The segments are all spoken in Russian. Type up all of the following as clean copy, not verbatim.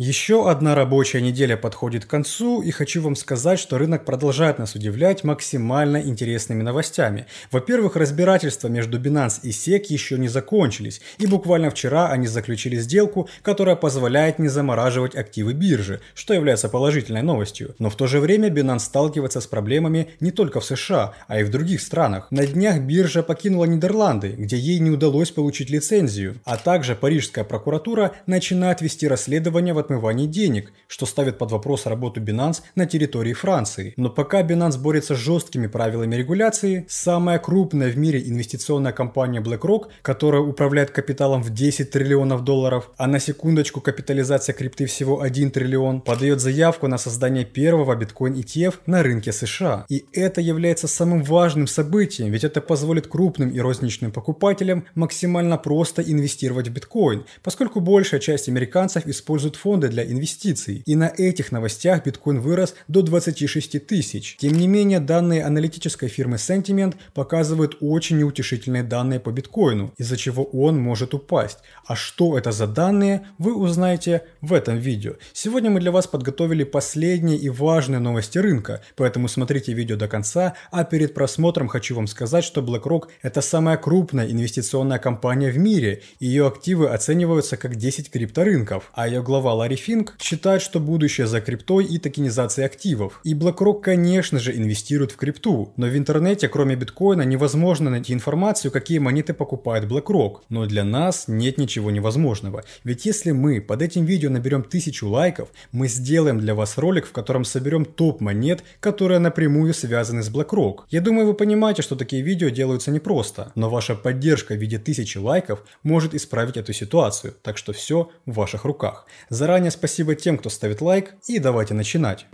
Еще одна рабочая неделя подходит к концу, и хочу вам сказать, что рынок продолжает нас удивлять максимально интересными новостями. Во-первых, разбирательства между Binance и SEC еще не закончились, и буквально вчера они заключили сделку, которая позволяет не замораживать активы биржи, что является положительной новостью. Но в то же время Binance сталкивается с проблемами не только в США, а и в других странах. На днях биржа покинула Нидерланды, где ей не удалось получить лицензию, а также парижская прокуратура начинает вести расследование в отмывании денег, что ставит под вопрос работу Binance на территории Франции. Но пока Binance борется с жесткими правилами регуляции, самая крупная в мире инвестиционная компания BlackRock, которая управляет капиталом в 10 триллионов долларов, а на секундочку капитализация крипты всего 1 триллион, подает заявку на создание первого биткоин ETF на рынке США. И это является самым важным событием, ведь это позволит крупным и розничным покупателям максимально просто инвестировать в биткоин, поскольку большая часть американцев используют фонды для инвестиций. И на этих новостях биткоин вырос до 26 тысяч. Тем не менее, данные аналитической фирмы Sentiment показывают очень неутешительные данные по биткоину, из-за чего он может упасть. А что это за данные, вы узнаете в этом видео. Сегодня мы для вас подготовили последние и важные новости рынка, поэтому смотрите видео до конца, а перед просмотром хочу вам сказать, что BlackRock – это самая крупная инвестиционная компания в мире, и ее активы оцениваются как 10 крипторынков, а ее глава Ларри Финк считает, что будущее за криптой и токенизацией активов. И BlackRock, конечно же, инвестирует в крипту, но в интернете, кроме биткоина, невозможно найти информацию, какие монеты покупает BlackRock. Но для нас нет ничего невозможного, ведь если мы под этим видео наберем 1000 лайков, мы сделаем для вас ролик, в котором соберем топ монет, которые напрямую связаны с BlackRock. Я думаю, вы понимаете, что такие видео делаются непросто, но ваша поддержка в виде 1000 лайков может исправить эту ситуацию, так что все в ваших руках. Заранее спасибо тем, кто ставит лайк, и давайте начинать.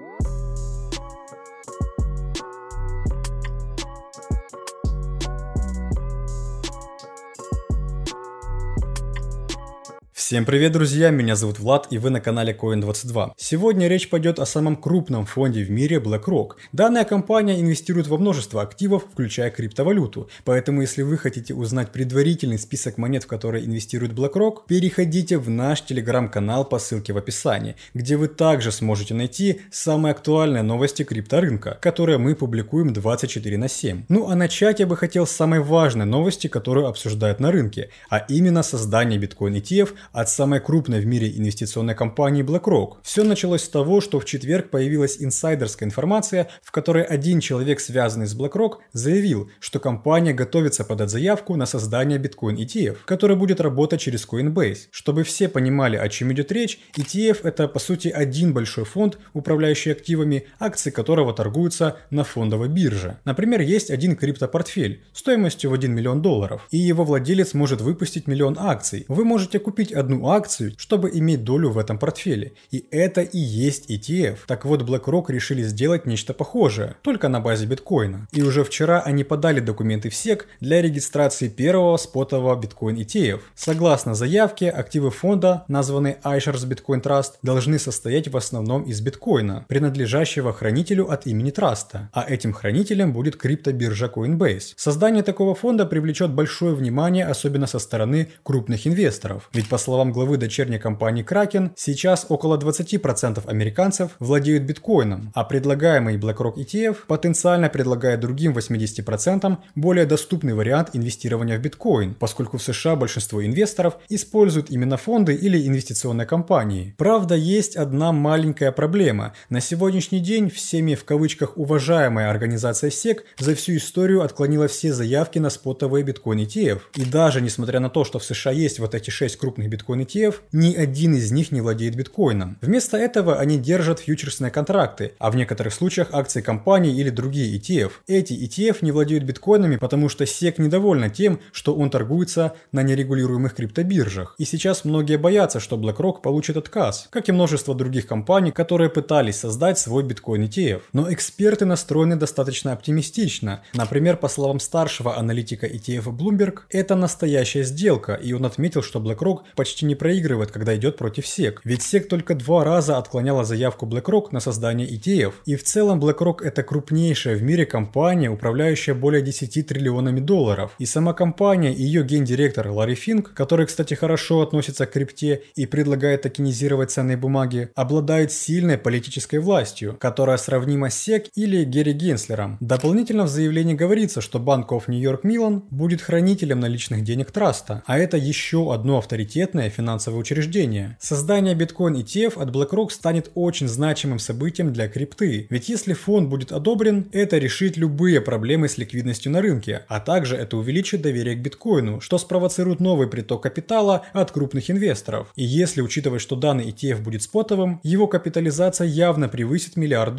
Всем привет, друзья, меня зовут Влад, и вы на канале Coin22. Сегодня речь пойдет о самом крупном фонде в мире BlackRock. Данная компания инвестирует во множество активов, включая криптовалюту. Поэтому, если вы хотите узнать предварительный список монет, в которые инвестирует BlackRock, переходите в наш телеграм-канал по ссылке в описании, где вы также сможете найти самые актуальные новости крипторынка, которые мы публикуем 24/7. Ну а начать я бы хотел с самой важной новости, которую обсуждают на рынке, а именно создание биткоин ETF от самой крупной в мире инвестиционной компании BlackRock. Все началось с того, что в четверг появилась инсайдерская информация, в которой один человек, связанный с BlackRock, заявил, что компания готовится подать заявку на создание биткоин ETF, который будет работать через Coinbase. Чтобы все понимали, о чем идет речь, ETF – это по сути один большой фонд, управляющий активами, акции которого торгуются на фондовой бирже. Например, есть один криптопортфель стоимостью в $1 миллион, и его владелец может выпустить 1 миллион акций. Вы можете купить одну акцию, чтобы иметь долю в этом портфеле. И это и есть ETF. Так вот, BlackRock решили сделать нечто похожее, только на базе биткоина. И уже вчера они подали документы в SEC для регистрации первого спотового биткоин ETF. Согласно заявке, активы фонда, названные iShares Bitcoin Trust, должны состоять в основном из биткоина, принадлежащего хранителю от имени траста. А этим хранителем будет криптобиржа Coinbase. Создание такого фонда привлечет большое внимание, особенно со стороны крупных инвесторов. Ведь по словам главы дочерней компании Kraken, сейчас около 20% американцев владеют биткоином, а предлагаемый BlackRock ETF потенциально предлагает другим 80% более доступный вариант инвестирования в биткоин, поскольку в США большинство инвесторов используют именно фонды или инвестиционные компании. Правда, есть одна маленькая проблема. На сегодняшний день всеми в кавычках уважаемая организация SEC за всю историю отклонила все заявки на спотовые биткоин ETF. И даже несмотря на то, что в США есть вот эти 6 крупных биткоин ETF, ни один из них не владеет биткоином. Вместо этого они держат фьючерсные контракты, а в некоторых случаях акции компаний или другие ETF. Эти ETF не владеют биткоинами, потому что SEC недовольна тем, что он торгуется на нерегулируемых криптобиржах. И сейчас многие боятся, что BlackRock получит отказ, как и множество других компаний, которые пытались создать свой биткоин ETF. Но эксперты настроены достаточно оптимистично. Например, по словам старшего аналитика ETF Bloomberg, это настоящая сделка, и он отметил, что BlackRock почти почти не проигрывает, когда идет против SEC. Ведь SEC только 2 раза отклоняла заявку BlackRock на создание ETF. И в целом BlackRock это крупнейшая в мире компания, управляющая более 10 триллионами долларов. И сама компания и ее гендиректор Ларри Финк, который, кстати, хорошо относится к крипте и предлагает токенизировать ценные бумаги, обладает сильной политической властью, которая сравнима с SEC или Гэри Генслером. Дополнительно в заявлении говорится, что Bank of New York Mellon будет хранителем наличных денег траста, а это еще одно авторитетное финансовое учреждение. Создание биткоин ETF от BlackRock станет очень значимым событием для крипты, ведь если фонд будет одобрен, это решит любые проблемы с ликвидностью на рынке, а также это увеличит доверие к биткоину, что спровоцирует новый приток капитала от крупных инвесторов. И если учитывать, что данный ETF будет спотовым, его капитализация явно превысит $1 миллиард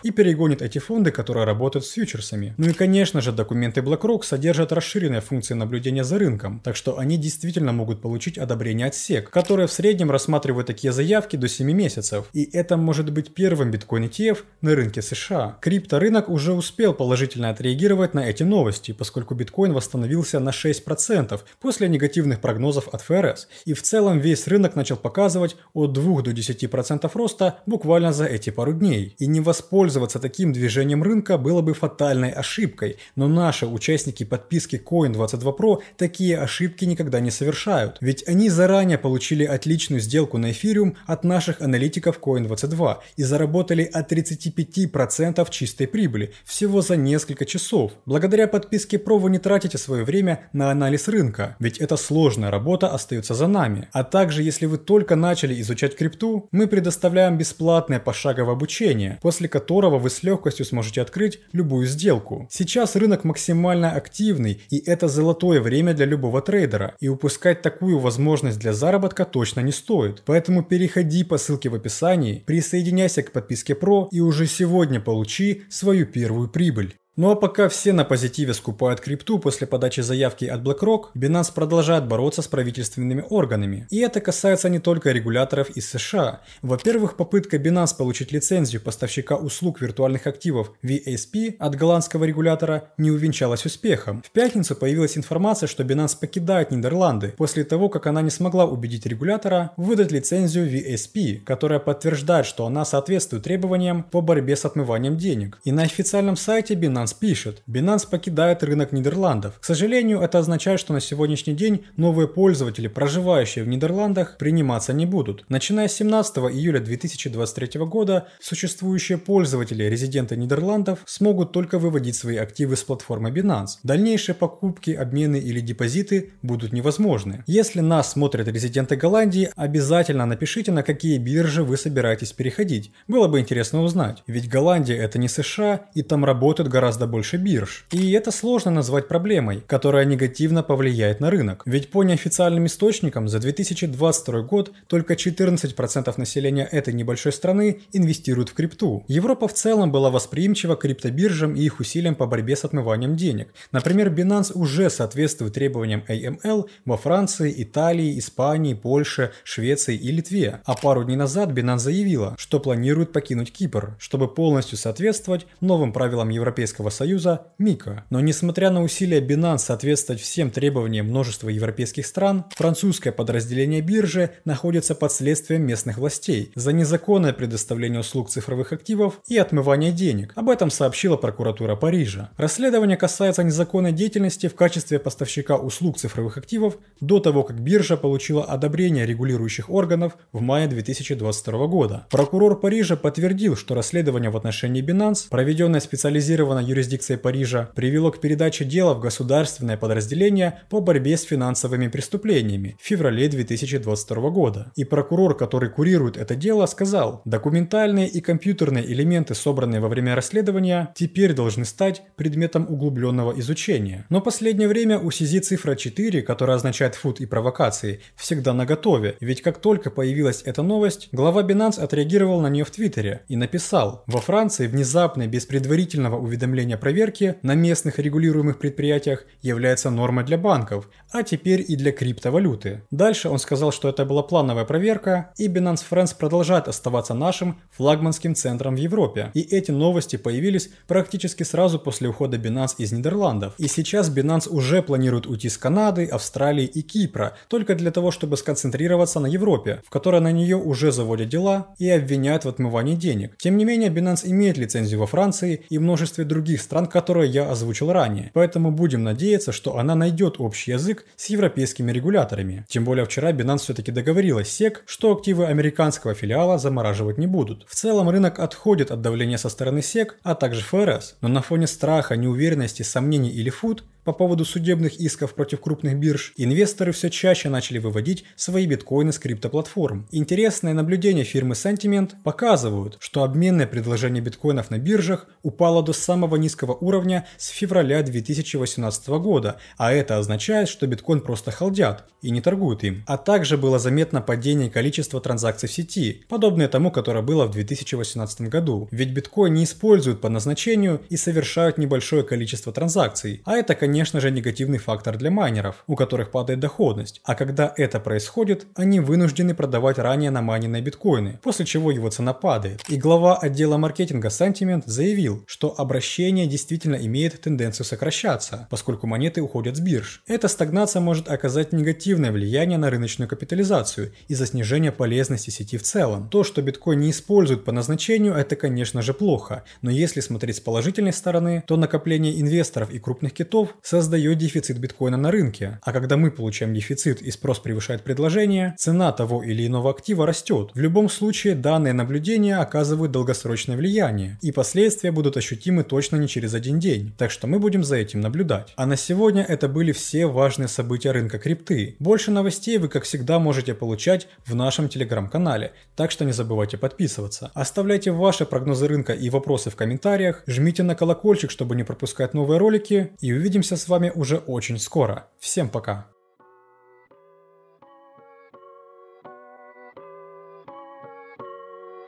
и перегонит эти фонды, которые работают с фьючерсами. Ну и конечно же, документы BlackRock содержат расширенные функции наблюдения за рынком, так что они действительно могут получить одобрение от SEC, которые в среднем рассматривают такие заявки до 7 месяцев. И это может быть первым биткоин ETF на рынке США. Крипторынок уже успел положительно отреагировать на эти новости, поскольку биткоин восстановился на 6% после негативных прогнозов от ФРС. И в целом весь рынок начал показывать от 2 до 10% роста буквально за эти пару дней. И не воспользоваться таким движением рынка было бы фатальной ошибкой, но наши участники подписки Coin22 Pro такие ошибки никогда не совершают, ведь они заранее получили отличную сделку на эфириум от наших аналитиков Coin22 и заработали от 35% чистой прибыли всего за несколько часов. Благодаря подписке Pro вы не тратите свое время на анализ рынка, ведь эта сложная работа остается за нами. А также, если вы только начали изучать крипту, мы предоставляем бесплатное пошаговое обучение, после которого вы с легкостью сможете открыть любую сделку. Сейчас рынок максимально активный, и это золотое время для любого трейдера, и упускать такую возможность для заработка точно не стоит. Поэтому переходи по ссылке в описании, присоединяйся к подписке Pro и уже сегодня получи свою первую прибыль. Ну а пока все на позитиве скупают крипту после подачи заявки от BlackRock, Binance продолжает бороться с правительственными органами. И это касается не только регуляторов из США. Во-первых, попытка Binance получить лицензию поставщика услуг виртуальных активов VASP от голландского регулятора не увенчалась успехом. В пятницу появилась информация, что Binance покидает Нидерланды после того, как она не смогла убедить регулятора выдать лицензию VASP, которая подтверждает, что она соответствует требованиям по борьбе с отмыванием денег. И на официальном сайте Binance пишет: Binance покидает рынок Нидерландов. К сожалению, это означает, что на сегодняшний день новые пользователи, проживающие в Нидерландах, приниматься не будут. Начиная с 17 июля 2023 года, существующие пользователи, резиденты Нидерландов, смогут только выводить свои активы с платформы Binance. Дальнейшие покупки, обмены или депозиты будут невозможны. Если нас смотрят резиденты Голландии, обязательно напишите, на какие биржи вы собираетесь переходить. Было бы интересно узнать. Ведь Голландия это не США, и там работают гораздо больше бирж. И это сложно назвать проблемой, которая негативно повлияет на рынок. Ведь по неофициальным источникам за 2022 год только 14% населения этой небольшой страны инвестируют в крипту. Европа в целом была восприимчива к криптобиржам и их усилиям по борьбе с отмыванием денег. Например, Binance уже соответствует требованиям AML во Франции, Италии, Испании, Польше, Швеции и Литве. А пару дней назад Binance заявила, что планирует покинуть Кипр, чтобы полностью соответствовать новым правилам Европейского Союза МИКА. Но несмотря на усилия Binance соответствовать всем требованиям множества европейских стран, французское подразделение биржи находится под следствием местных властей за незаконное предоставление услуг цифровых активов и отмывание денег. Об этом сообщила прокуратура Парижа. Расследование касается незаконной деятельности в качестве поставщика услуг цифровых активов до того, как биржа получила одобрение регулирующих органов в мае 2022 года. Прокурор Парижа подтвердил, что расследование в отношении Binance, проведенное специализированной юрисдикцией Парижа, привело к передаче дела в государственное подразделение по борьбе с финансовыми преступлениями в феврале 2022 года. И прокурор, который курирует это дело, сказал: документальные и компьютерные элементы, собранные во время расследования, теперь должны стать предметом углубленного изучения. Но в последнее время у CZ цифра 4, которая означает фуд и провокации, всегда наготове, ведь как только появилась эта новость, глава Binance отреагировал на нее в Твиттере и написал: во Франции внезапно, без предварительного уведомления оформление проверки на местных регулируемых предприятиях является нормой для банков, а теперь и для криптовалюты. Дальше он сказал, что это была плановая проверка, и Binance Friends продолжает оставаться нашим флагманским центром в Европе. И эти новости появились практически сразу после ухода Binance из Нидерландов. И сейчас Binance уже планирует уйти с Канады, Австралии и Кипра, только для того, чтобы сконцентрироваться на Европе, в которой на нее уже заводят дела и обвиняют в отмывании денег. Тем не менее, Binance имеет лицензию во Франции и множестве других стран, которые я озвучил ранее. Поэтому будем надеяться, что она найдет общий язык с европейскими регуляторами. Тем более вчера Binance все-таки договорилась с SEC, что активы американского филиала замораживать не будут. В целом рынок отходит от давления со стороны SEC, а также ФРС, но на фоне страха, неуверенности, сомнений или фут по поводу судебных исков против крупных бирж, инвесторы все чаще начали выводить свои биткоины с криптоплатформ. Интересные наблюдения фирмы Sentiment показывают, что обменное предложение биткоинов на биржах упало до самого низкого уровня с февраля 2018 года, а это означает, что биткоин просто халдят и не торгуют им. А также было заметно падение количества транзакций в сети, подобное тому, которое было в 2018 году. Ведь биткоин не используют по назначению и совершают небольшое количество транзакций, а это, конечно же, негативный фактор для майнеров, у которых падает доходность. А когда это происходит, они вынуждены продавать ранее намайненные биткоины, после чего его цена падает. И глава отдела маркетинга Sentiment заявил, что обращение действительно имеет тенденцию сокращаться, поскольку монеты уходят с бирж. Эта стагнация может оказать негативное влияние на рыночную капитализацию из-за снижения полезности сети в целом. То, что биткоин не используют по назначению, это, конечно же, плохо, но если смотреть с положительной стороны, то накопление инвесторов и крупных китов создает дефицит биткоина на рынке, а когда мы получаем дефицит и спрос превышает предложение, цена того или иного актива растет. В любом случае, данные наблюдения оказывают долгосрочное влияние, и последствия будут ощутимы точно не через один день, так что мы будем за этим наблюдать. А на сегодня это были все важные события рынка крипты. Больше новостей вы, как всегда, можете получать в нашем телеграм-канале, так что не забывайте подписываться. Оставляйте ваши прогнозы рынка и вопросы в комментариях, жмите на колокольчик, чтобы не пропускать новые ролики, и увидимся с вами уже очень скоро. Всем пока!